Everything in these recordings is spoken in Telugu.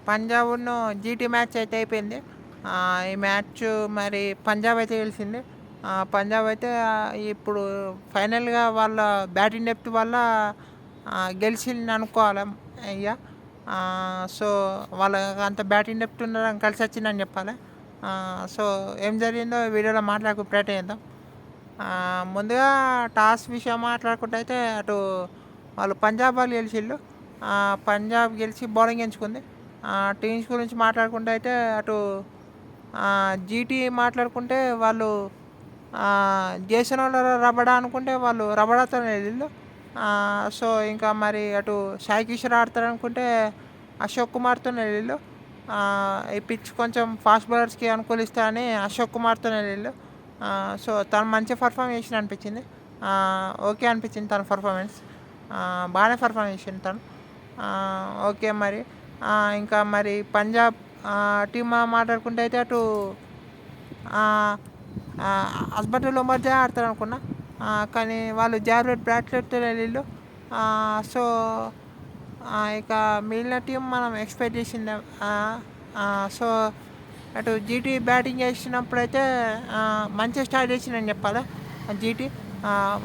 పంజాబ్‌ను జీటీ మ్యాచ్ అయితే అయిపోయింది. ఈ మ్యాచ్ మరి పంజాబ్ అయితే గెలిచింది. పంజాబ్ అయితే ఇప్పుడు ఫైనల్‌గా వాళ్ళ బ్యాటింగ్ డెప్త్ వల్ల గెలిచిందనుకోవాలి ఇగ. సో, వాళ్ళకి అంత బ్యాటింగ్ డెప్త్ ఉండడం కలిసొచ్చిందని చెప్పాలి. సో, ఏం జరిగిందో వీడియోలో మాట్లాడుకునే ప్రయత్నం చేద్దాం. ముందుగా టాస్ విషయం మాట్లాడుకుంటే అయితే అటు వాళ్ళు పంజాబ్ వాళ్ళు గెలిచిళ్ళు. పంజాబ్ గెలిచి బౌలింగ్ ఎంచుకుంది. టీమ్స్ గురించి మాట్లాడుకుంటే అయితే అటు జీటీ మాట్లాడుకుంటే వాళ్ళు జేసనోళ్ళ రబడా అనుకుంటే వాళ్ళు రబడాతోనే వెళ్ళిళ్ళు. సో, ఇంకా మరి అటు సాయి కిషోర్ ఆడతారనుకుంటే అశోక్ కుమార్‌తోనే వెళ్ళిళ్ళు. ఈ పిచ్ కొంచెం ఫాస్ట్ బౌలర్స్‌కి అనుకూలిస్తాయని అశోక్ కుమార్‌తోనే వెళ్ళిళ్ళు. సో, తను మంచిగా పర్ఫామ్ చేసిండు అనిపించింది. ఓకే అనిపించింది తన పర్ఫార్మెన్స్. బాగానే పర్ఫామ్ చేసిండు తను. ఓకే మరి. ఇంకా మరి పంజాబ్ టీమ్ మాట్లాడుకుంటే అయితే అటు హస్బెండ్ ఉమర్జా ఆడతారు అనుకున్నా. కానీ వాళ్ళు జార్వెట్ బ్రాట్లెట్తో వెళ్ళిళ్ళు. సో, ఇక మిగిలిన టీం మనం ఎక్స్పెక్ట్ చేసింది. సో, అటు జీటీ బ్యాటింగ్ చేసినప్పుడైతే మంచిగా స్టార్ట్ చేసిందని చెప్పాలి జీటీ.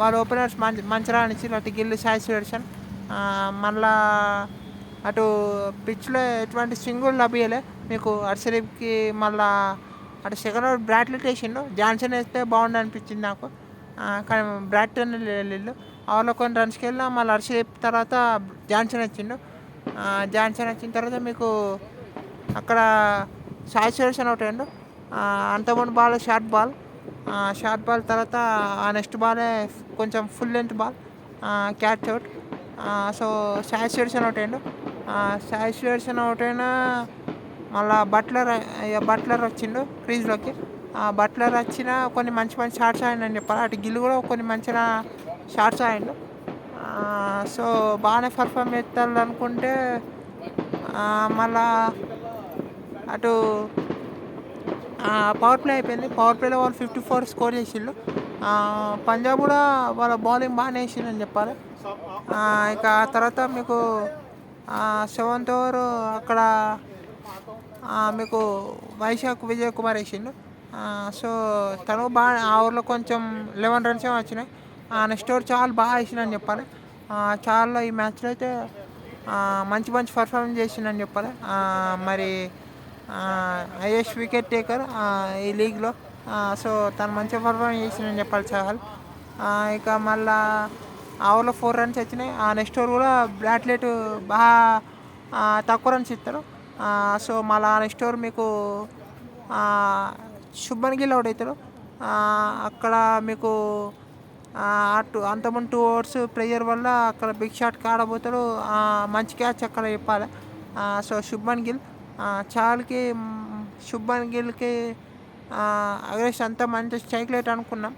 వాళ్ళ ఓపెనర్స్ మంచి రానిచ్చారు. అటు గిల్, సాయి సుదర్శన్. మళ్ళా అటు పిచ్లో ఎటువంటి స్వింగ్ కూడా లభియలే మీకు. హర్షదీప్కి మళ్ళా అటు సెకండ్ ఓవర్ బ్రాట్లెట్ వేసిండు. జాన్సన్ వేస్తే బాగుండు అనిపించింది నాకు. కానీ బ్రాట్లెట్ వెళ్ళిళ్ళు. ఆవర్లో కొన్ని రన్స్కి వెళ్ళినా మళ్ళీ హర్షదీప్ తర్వాత జాన్సన్ వచ్చిండు. జాన్సన్ వచ్చిన తర్వాత మీకు అక్కడ సాయి సుదర్శన్ అవుట్ అయ్యిండు. అంతకుముందు బాల్ షార్ట్ బాల్ తర్వాత నెక్స్ట్ బాలే కొంచెం full length ball, catch out. So, Sai Sudarshan out అయ్యిండు. సాయి సుదర్శన్ అవుట్ అయినా మళ్ళా బట్లర్ వచ్చిండు క్రీజ్లోకి. బట్లర్ వచ్చిన కొన్ని మంచి షాట్స్ ఆడిండని చెప్పాలి. అటు గిల్లు కూడా కొన్ని మంచిగా షాట్స్ ఆడిండు. సో, బాగానే పర్ఫామ్ చేస్తారు అనుకుంటే మళ్ళా అటు పవర్ ప్లే అయిపోయింది. పవర్ ప్లేలో వాళ్ళు 54 స్కోర్ చేసిళ్ళు. పంజాబ్ కూడా వాళ్ళ బౌలింగ్ బాగానే వేసిందని చెప్పాలి. ఇక తర్వాత మీకు 7th ఓవర్ అక్కడ మీకు వైశాఖ్ విజయ్ కుమార్ వేసిండు. సో, తను బాగా ఆ ఓవర్లో కొంచెం 11 రన్స్ ఏమో వచ్చినాయి. నెక్స్ట్ ఓవర్ చాలా బాగా వేసిండని చెప్పాలి. చాలా ఈ మ్యాచ్లో అయితే మంచి పర్ఫార్మెన్స్ చేసిండని చెప్పాలి. మరి హైయెస్ట్ వికెట్ టేకర్ ఈ లీగ్లో. సో, తను మంచిగా పర్ఫార్మెన్స్ చేసిండని చెప్పాలి చాహల్. ఇక మళ్ళా ఆ ఓవర్లో 4 రన్స్ వచ్చినాయి. నెక్స్ట్ ఓవర్ కూడా బ్రాట్లెట్ బాగా తక్కువ రన్స్ ఇస్తారు. సో, మళ్ళీ నెక్స్ట్ ఓవర్ మీకు శుభ్మన్ గిల్ అవుట్ అవుతారు. అక్కడ మీకు అటు అంతకుముందు 2 ఓవర్స్ ప్రెజర్ వల్ల అక్కడ బిగ్ షాట్ ఆడబోతాడు. మంచి క్యాచ్ అక్కడ చెప్పాలి. సో, శుభ్మన్ గిల్ చాలాకి శుభ్మన్ గిల్కి అగ్రెస్ అంతా మంచి స్ట్రైక్ రేట్ అనుకున్నాం.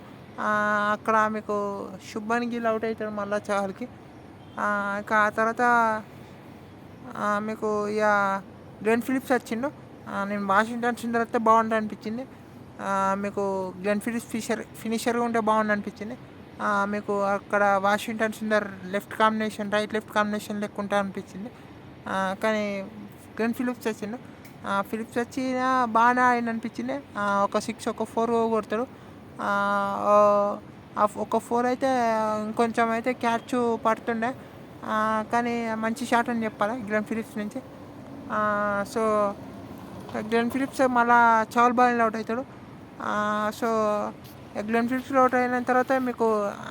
అక్కడ మీకు శుభ్మన్ గిల్ అవుట్ అవుతాడు మళ్ళీ చాహల్కి. ఇక ఆ తర్వాత మీకు ఇక గ్లెన్ ఫిలిప్స్ వచ్చిండు. నేను వాషింగ్టన్ సుందర్ వస్తే బాగుంటుంది అనిపించింది. మీకు గ్లెన్ ఫిలిప్స్ ఫినిషర్గా ఉంటే బాగుండు అనిపించింది. మీకు అక్కడ Washington Sundar right left combination లెక్క ఉంటా అనిపించింది. కానీ గ్లెన్ ఫిలిప్స్ వచ్చిండు. ఫిలిప్స్ వచ్చి బాగానే ఆడింది అనిపించింది. ఒక 6 ఒక 4 కొడతాడు. ఒక 4 అయితే ఇంకొంచెం అయితే క్యాచ్ పడుతుండే. కానీ మంచి షాట్ అని చెప్పాలి గ్లెన్ ఫిలిప్స్ నుంచి. సో, గ్లెన్ ఫిలిప్స్ మళ్ళా చౌల్ బాల్ అవుట్ అవుతాడు. సో, గ్లెన్ ఫిలిప్స్ అవుట్ అయిన తర్వాత మీకు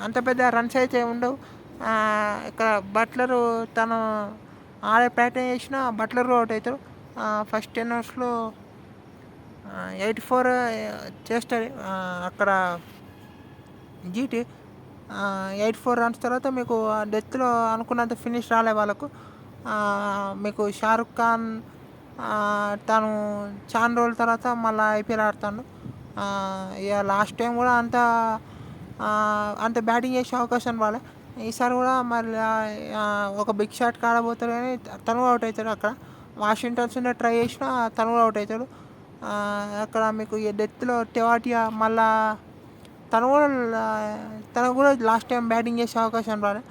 అంత పెద్ద రన్స్ అయితే ఉండవు. ఇక్కడ బట్లరు తను ఆడే ప్రయత్నం చేసిన బట్లర్ అవుట్ అవుతాడు. ఫస్ట్ 10 ఓవర్స్లో 84 చేస్తుంది అక్కడ జీటీ. 84 రన్స్ తర్వాత మీకు డెత్లో అనుకున్నంత ఫినిష్ రాలే వాళ్ళకు. మీకు షారుఖ్ ఖాన్ తను చాలా రోజుల తర్వాత మళ్ళీ ఐపీఎల్ ఆడుతాడు. ఇక లాస్ట్ టైం కూడా అంత బ్యాటింగ్ చేసే అవకాశం రాలే. ఈసారి కూడా మళ్ళీ ఒక బిగ్ షాట్ ఆడబోతాడు కానీ తను అవుట్ అవుతాడు. అక్కడ వాషింగ్టన్ సుందర్ ట్రై చేసినా తను కూడా అవుట్ అవుతాడు. అక్కడ మీకు ఈ డెత్లో టెవాటియా మళ్ళా తను కూడా లాస్ట్ టైం బ్యాటింగ్ చేసే అవకాశం రాలే.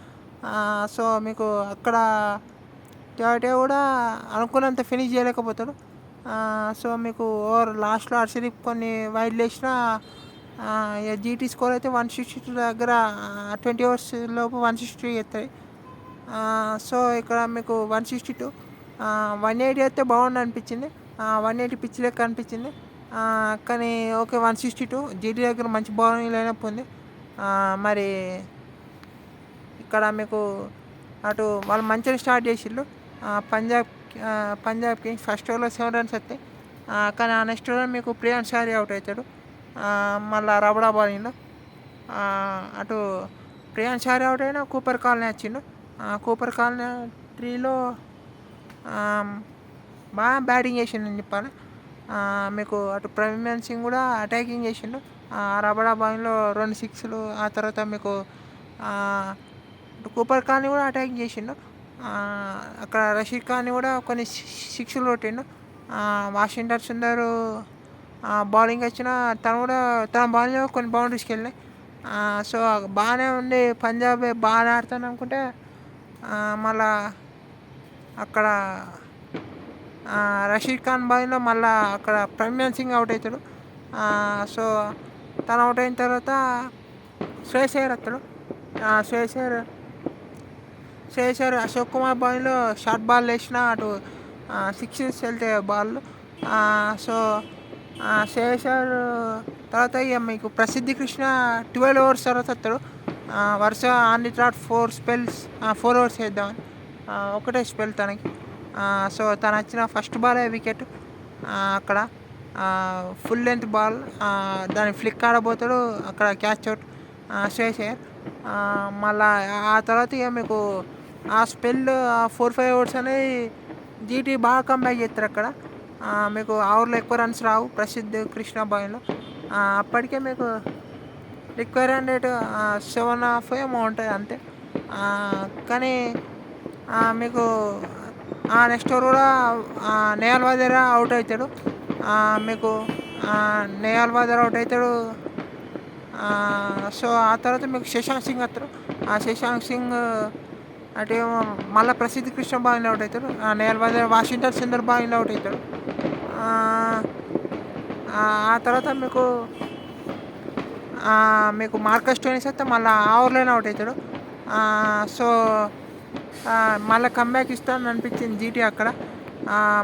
సో, మీకు అక్కడ తేవటే కూడా అనుకున్నంత ఫినిష్ చేయలేకపోతాడు. సో మీకు ఓవర్ లాస్ట్లో హర్షదీప్ కొన్ని వైడ్లు వేసినా ఇక జీటీ స్కోర్ అయితే 162 దగ్గర 20 ఓవర్స్ లోపు 160 ఎత్తాయి. సో ఇక్కడ మీకు 162 180 అయితే బాగుండు అనిపించింది. 180 పిచ్ లెక్క అనిపించింది. కానీ ఓకే 162 జీటీ దగ్గర మంచి బౌలింగ్ లైనప్ ఉంది. మరి ఇక్కడ మీకు అటు వాళ్ళు మంచిగా స్టార్ట్ చేసిళ్ళు. పంజాబ్ కింగ్స్ ఫస్ట్ ఓవర్లో 7 runs వస్తాయి. కానీ ఆ నెక్స్ట్ ఓవర్ మీకు ప్రియాన్ షారీ అవుట్ అవుతాడు. మళ్ళీ రబడా బౌలింగ్లో అటు ప్రియాన్ షారీ అవుట్ అయినా కూపర్ కాలనీ వచ్చిండు. కూపర్ కాలనీ 3లో బాగా బ్యాటింగ్ చేసిండు చెప్పాలి. మీకు అటు ప్రవీణ్ సింగ్ కూడా అటాకింగ్ చేసిండు. రబడా బౌలింగ్లో 2 సిక్స్లు. ఆ తర్వాత మీకు కూపర్ ఖాన్ని కూడా అటాకింగ్ చేసిండు. అక్కడ రషీద్ ఖాన్ని కూడా కొన్ని సిక్స్లు కొట్టిండు. వాషింగ్టన్ సుందర్ బౌలింగ్ వచ్చిన తను కూడా తన బౌలింగ్లో కొన్ని బౌండరీస్కి వెళ్ళినాయి. సో బాగానే ఉంది, పంజాబ్ బాగానే ఆడుతాను అనుకుంటే మళ్ళా అక్కడ రషీద్ ఖాన్ బౌలింగ్లో మళ్ళీ అక్కడ ప్రవీణ్ సింగ్ అవుట్ అవుతాడు. సో తను అవుట్ అయిన తర్వాత శ్రేయస్ అయ్యర్ వస్తాడు. శ్రేయస్ అయ్యర్ అశోక్ కుమార్ బౌలింగ్లో షార్ట్ బాల్ వేసిన అటు 6 వెళ్తాయి బాల్. సో శ్రేయస్ అయ్యర్ తర్వాత ఇక మీకు ప్రసిద్ధి కృష్ణ 12 ఓవర్స్ తర్వాత వస్తాడు. వరుస ఆన్ ది ట్రాట్ 4 ఓవర్స్ వేద్దామని ఒకటే స్పెల్ తనకి. సో తను వచ్చిన ఫస్ట్ బాలే వికెట్. అక్కడ ఫుల్ లెంత్ బాల్, దాన్ని ఫ్లిక్ ఆడబోతాడు, అక్కడ క్యాచ్ అవుట్ శ్రేయస్ అయ్యర్. మళ్ళా ఆ తర్వాత ఇక మీకు ఆ స్పెల్ 4-5 ఓవర్స్ అనేది జీటీ బాగా కంబ్యాక్ చేస్తారు. అక్కడ మీకు ఓవర్లో ఎక్కువ రన్స్ రావు ప్రసిద్ధ్ కృష్ణ బౌలింగ్లో. అప్పటికే మీకు రిక్వైర్డ్ రేట్ 7.5 ఏమో ఉంటుంది అంతే. కానీ మీకు నెక్స్ట్ ఓవర్ కూడా నేహల్ వదేరా అవుట్ అవుతాడు. మీకు నేహల్ వదేరా అవుట్ అవుతాడు. సో ఆ తర్వాత మీకు శశాంక్ సింగ్ వస్తారు. శశాంక్ సింగ్ అటు మళ్ళీ ప్రసిద్ధి కృష్ణ బౌలింగ్లో అవుట్ అవుతాడు. నేహల్ వదేరా వాషింగ్టన్ సుందర్ బౌలింగ్లో అవుట్ అవుతాడు. ఆ తర్వాత మీకు మార్కస్ స్టోయినిస్ అయితే మళ్ళీ ఆ ఓవర్లోనే అవుట్ అవుతాడు. సో మళ్ళీ కమ్బ్యాక్ ఇస్తానని అనిపించింది జీటీ అక్కడ.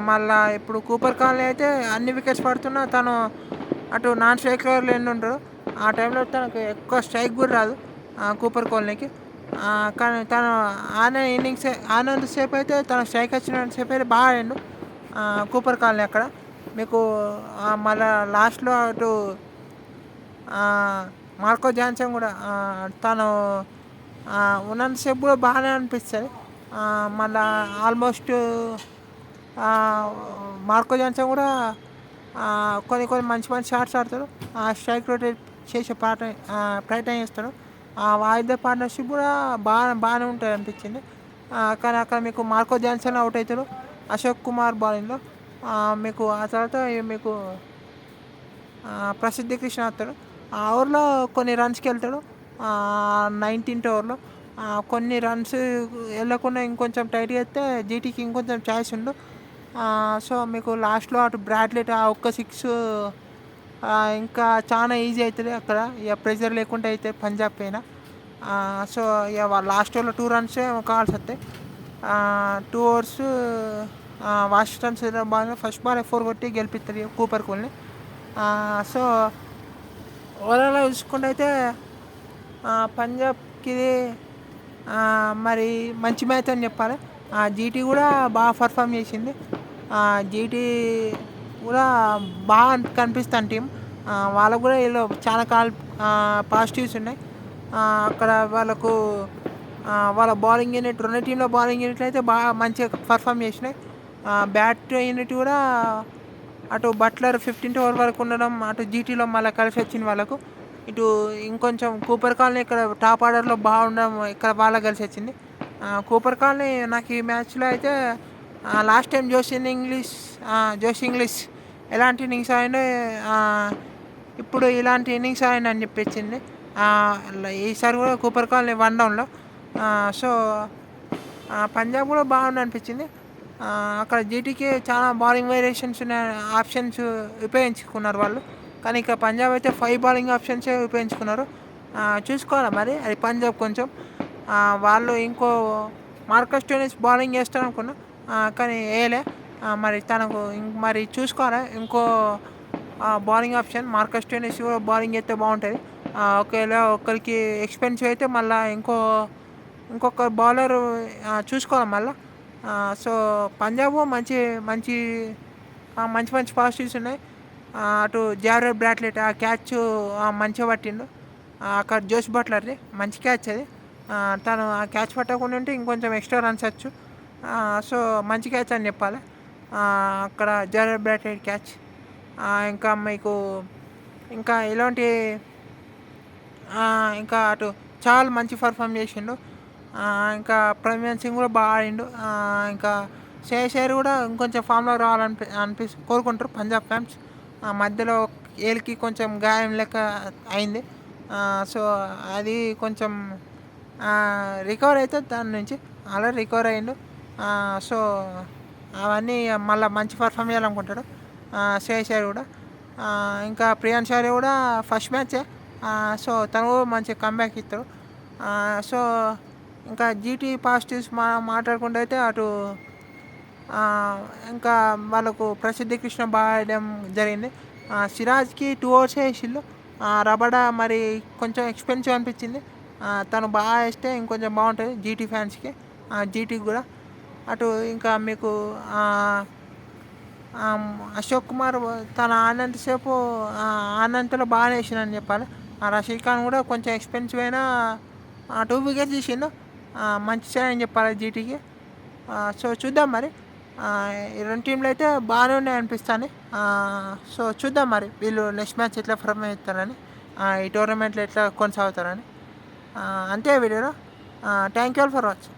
మళ్ళీ ఇప్పుడు కూపర్ కాలనీ అయితే అన్ని వికెట్స్ పడుతున్నా తను అటు నాన్ స్ట్రైకర్లు ఎన్ని ఉంటాడు. ఆ టైంలో తనకు ఎక్కువ స్ట్రైక్ కూడా రాదు కూపర్ కాలనీకి. కానీ తను ఆనంతసేపు అయితే తన స్ట్రైక్ వచ్చినంతసేపు అయితే బాగా ఆడిండు కూపర్ కాలనీ అక్కడ. మీకు మళ్ళీ లాస్ట్లో అటు మార్కో జాన్సన్ కూడా తను ఉన్నంతసేపు కూడా బాగానే అనిపిస్తుంది. మళ్ళీ ఆల్మోస్ట్ మార్కో జాన్సన్ కూడా కొన్ని మంచి షాట్స్ ఆడతాడు. స్ట్రైక్ రొటేట్ చేసే ప్రయత్నం చేస్తాడు. వాయిదా పార్ట్నర్షిప్ కూడా బాగానే ఉంటుంది అనిపించింది. కానీ అక్కడ మీకు మార్కో జాన్సన్ అవుట్ అవుతాడు అశోక్ కుమార్ బౌలింగ్లో. మీకు ఆ తర్వాత మీకు ప్రసిద్ధి కృష్ణ వస్తాడు. ఆ ఓవర్లో కొన్ని రన్స్కి వెళ్తాడు 19th ఓవర్లో. కొన్ని రన్స్ వెళ్ళకుండా ఇంకొంచెం టైట్ చేస్తే జీటీకి ఇంకొంచెం ఛాయిస్ ఉండు. సో మీకు లాస్ట్లో అటు బ్రాడ్లెట్ ఒక్క 6 ఇంకా చాలా ఈజీ అవుతుంది అక్కడ. ఇక ప్రెషర్ లేకుండా అయితే పంజాబ్ పైన. సో ఇక లాస్ట్ ఓవర్లో 2 runs కావాల్సి వస్తాయి. 2 overs Washington Sundar ball first ball 4 కొట్టి గెలిపిస్తుంది కూపర్ కోల్ని. సో ఓవరాల్గా చూసుకుంటే అయితే పంజాబ్కి మరి మంచి మ్యాచ్ అని చెప్పాలి. జీటీ కూడా బాగా పర్ఫామ్ చేసింది. జీటీ కూడా బాగా కనిపిస్తాను టీం. వాళ్ళకు కూడా వీళ్ళు చాలా పాజిటివ్స్ ఉన్నాయి. అక్కడ వాళ్ళ బౌలింగ్ యూనిట్ 2 టీంలో బౌలింగ్ యూనిట్లు అయితే బాగా మంచిగా పర్ఫామ్ చేసినాయి. బ్యాట్ యూనిట్ కూడా అటు బట్లర్ 15th ఓవర్ వరకు ఉండడం, అటు జీటీలో మళ్ళీ కలిసి వచ్చింది వాళ్ళకు. ఇటు ఇంకొంచెం కూపర్ కాలనీ ఇక్కడ టాప్ ఆర్డర్లో బాగుండడం ఇక్కడ వాళ్ళకి కలిసి వచ్చింది. కూపర్ కాలనీ నాకు ఈ మ్యాచ్లో అయితే లాస్ట్ టైం జోష్ ఇంగ్లీష్ ఎలాంటి ఇన్నింగ్స్ ఆడిందో ఇప్పుడు ఇలాంటి ఇన్నింగ్స్ ఆడింది అని చెప్పించింది. ఈసారి కూడా కూపర్ కాలనీ 1 downలో. సో పంజాబ్ కూడా బాగుంది అనిపించింది. అక్కడ జీటీకి చాలా బౌలింగ్ వేరియేషన్స్ ఉన్న ఆప్షన్స్ ఉపయోగించుకున్నారు వాళ్ళు. కానీ ఇక్కడ పంజాబ్ అయితే 5 బౌలింగ్ ఆప్షన్సే ఉపయోగించుకున్నారు. చూసుకోవాలి మరి అది పంజాబ్ కొంచెం వాళ్ళు ఇంకో మార్కస్ స్టోయినిస్ బౌలింగ్ వేస్తారనుకున్నా, కానీ వేయలే. మరి తనకు మరి చూసుకోవాలి ఇంకో బౌలింగ్ ఆప్షన్. మార్కస్ స్టోయినిస్ కూడా బౌలింగ్ అయితే బాగుంటుంది. ఒకవేళ ఒక్కరికి ఎక్స్పెన్సివ్ అయితే మళ్ళీ ఇంకొక బౌలర్ చూసుకోవాలి మళ్ళీ. సో పంజాబ్ మంచి మంచి మంచి మంచి పాజిటివ్స్ ఉన్నాయి. అటు జారెడ్ బ్రాట్లెట్ ఆ క్యాచ్ మంచిగా పట్టిండు. అక్కడ జోస్ బట్లర్ది మంచి క్యాచ్ అది. తను ఆ క్యాచ్ పట్టకుండా ఉంటే ఇంకొంచెం ఎక్స్ట్రా రన్స్ వచ్చు. సో మంచి క్యాచ్ అని చెప్పాలి అక్కడ జారెడ్ బ్రాట్లెట్ క్యాచ్. ఇంకా మీకు ఇంకా ఇలాంటి ఇంకా అటు చాలా మంచి పర్ఫామ్ చేసిండు. ఇంకా ప్రవీణ్ సింగ్ కూడా బాగా ఆడిండు. ఇంకా శ్రేయస్ అయ్యర్ కూడా ఇంకొంచెం ఫామ్లో రావాలని కోరుకుంటారు పంజాబ్ ఫ్యాన్స్. మధ్యలో ఏలికి కొంచెం గాయం లెక్క అయింది. సో అది కొంచెం రికవర్ అవుతుంది దాని నుంచి. ఆల్రెడీ రికవర్ అయ్యిండు. సో అవన్నీ మళ్ళీ మంచి పర్ఫామ్ చేయాలనుకుంటాడు శ్రేయస్ అయ్యర్ కూడా. ఇంకా ప్రియాంశ్ ఆర్య కూడా ఫస్ట్ మ్యాచే. సో తను కూడా మంచి కంబ్యాక్ ఇస్తాడు. సో ఇంకా జీటీ పాజిటివ్స్ మాట్లాడుకుంటూ అయితే అటు ఇంకా వాళ్ళకు ప్రసిద్ధి కృష్ణ బాగా ఆడడం జరిగింది. సిరాజ్కి 2 overs వేసిళ్ళు. రబడా మరి కొంచెం ఎక్స్పెన్సివ్ అనిపించింది. తను బాగా వేస్తే ఇంకొంచెం బాగుంటుంది జీటీ ఫ్యాన్స్కి, జీటీకి కూడా. అటు ఇంకా మీకు అశోక్ కుమార్ తన ఆడినంతసేపు ఆడినంతలో బాగానే వేసిందని చెప్పాలి. రషీద్ ఖాన్ కూడా కొంచెం ఎక్స్పెన్సివ్ అయినా 2 wickets తీసిండు. మంచి సైడ్ అని చెప్పాలి జీటీకి. సో చూద్దాం మరి. ఈ రెండు టీంలు అయితే బాగానే ఉన్నాయి అనిపిస్తాను. సో చూద్దాం మరి వీళ్ళు నెక్స్ట్ మ్యాచ్ ఎట్లా పర్ఫామ్ అవుతారని, ఈ టోర్నమెంట్లో ఎట్లా కొనసాగుతారని. అంతే వీడియోలో. Thank you all for watching.